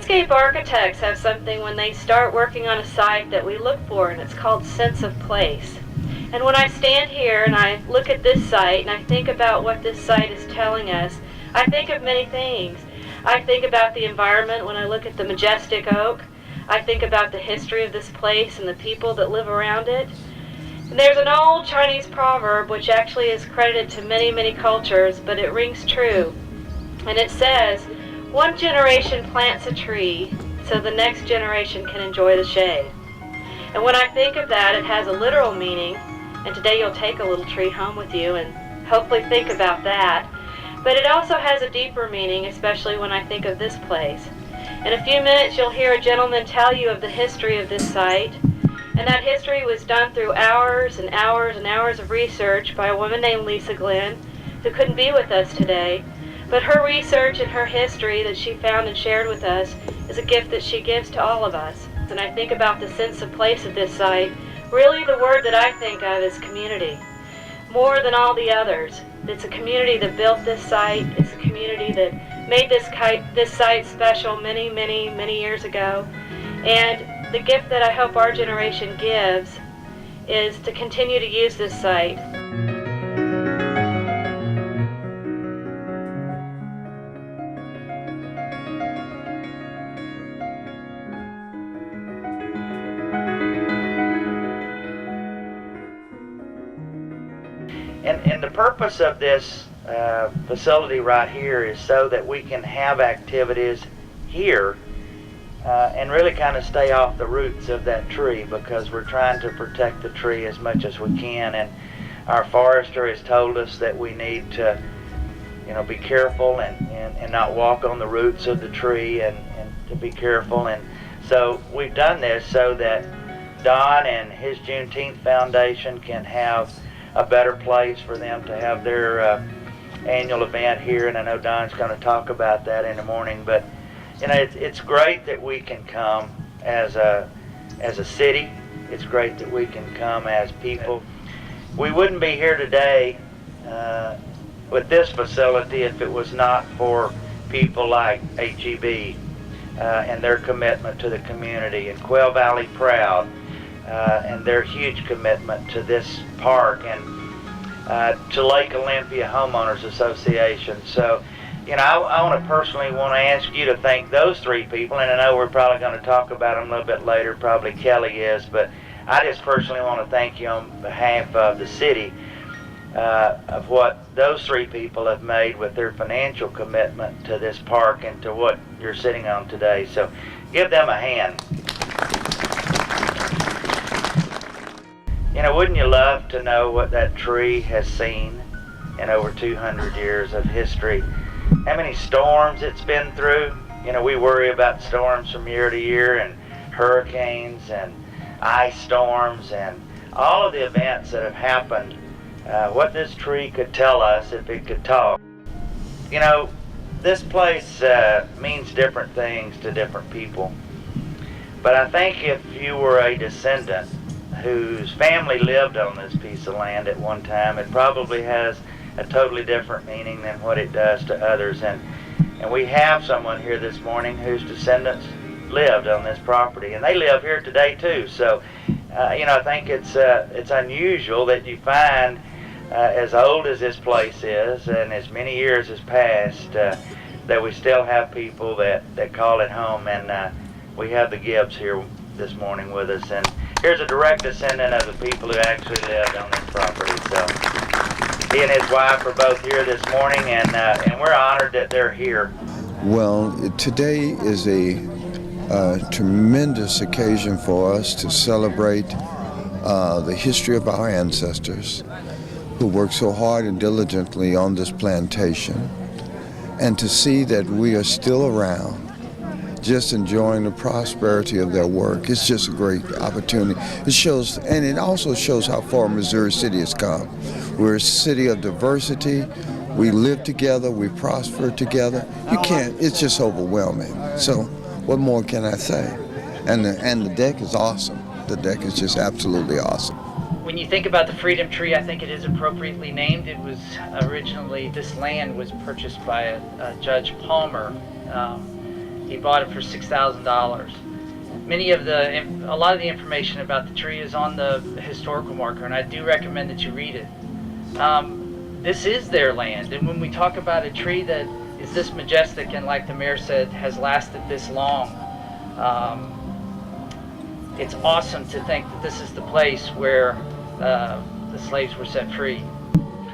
Landscape architects have something when they start working on a site that we look for, and it's called sense of place. And when I stand here and I look at this site and I think about what this site is telling us, I think of many things. I think about the environment when I look at the majestic oak. I think about the history of this place and the people that live around it. And there's an old Chinese proverb which actually is credited to many, many cultures, but it rings true. And it says, one generation plants a tree so the next generation can enjoy the shade. And when I think of that, it has a literal meaning, and today you'll take a little tree home with you and hopefully think about that. But it also has a deeper meaning, especially when I think of this place. In a few minutes you'll hear a gentleman tell you of the history of this site, and that history was done through hours and hours and hours of research by a woman named Lisa Glenn, who couldn't be with us today. But her research and her history that she found and shared with us is a gift that she gives to all of us. And I think about the sense of place of this site. Really the word that I think of is community. More than all the others. It's a community that built this site. It's a community that made this site special many, many, many years ago. And the gift that I hope our generation gives is to continue to use this site. And the purpose of this facility right here is so that we can have activities here and really kind of stay off the roots of that tree, because we're trying to protect the tree as much as we can. And our forester has told us that we need to, be careful and not walk on the roots of the tree and to be careful. And so we've done this so that Don and his Juneteenth Foundation can have a better place for them to have their annual event here, and I know Don's going to talk about that in the morning. But it's great that we can come as a city. It's great that we can come as people. We wouldn't be here today with this facility if it was not for people like HEB and their commitment to the community, and Quail Valley Proud and their huge commitment to this park, and to Lake Olympia Homeowners Association. So, I want to personally ask you to thank those three people, and I know we're probably going to talk about them a little bit later, probably Kelly is, but I just personally want to thank you on behalf of the city of what those three people have made with their financial commitment to this park and to what you're sitting on today. So give them a hand. Wouldn't you love to know what that tree has seen in over 200 years of history? How many storms it's been through? We worry about storms from year to year, and hurricanes and ice storms and all of the events that have happened. What this tree could tell us if it could talk. This place means different things to different people. But I think if you were a descendant whose family lived on this piece of land at one time, it probably has a totally different meaning than what it does to others. And we have someone here this morning whose descendants lived on this property, and they live here today too. So I think it's unusual that you find as old as this place is and as many years has passed, that we still have people that call it home. And we have the Gibbs here this morning with us, and here's a direct descendant of the people who actually lived on this property. So he and his wife are both here this morning, and we're honored that they're here. Well, today is a tremendous occasion for us to celebrate the history of our ancestors who worked so hard and diligently on this plantation, and to see that we are still around, just enjoying the prosperity of their work. It's just a great opportunity. It shows, and it also shows how far Missouri City has come. We're a city of diversity. We live together. We prosper together. It's just overwhelming. So what more can I say? And the deck is awesome. The deck is just absolutely awesome. When you think about the Freedom Tree, I think it is appropriately named. It was originally, this land was purchased by a Judge Palmer, He bought it for $6,000. A lot of the information about the tree is on the historical marker, and I do recommend that you read it. This is their land, and when we talk about a tree that is this majestic and, like the mayor said, has lasted this long, it's awesome to think that this is the place where the slaves were set free.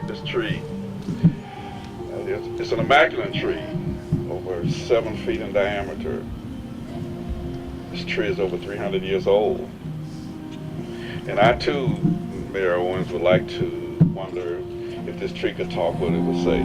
This tree, it's an immaculate tree, over 7 feet in diameter. This tree is over 300 years old. And I too, Mayor Owens, would like to wonder if this tree could talk, what it would say.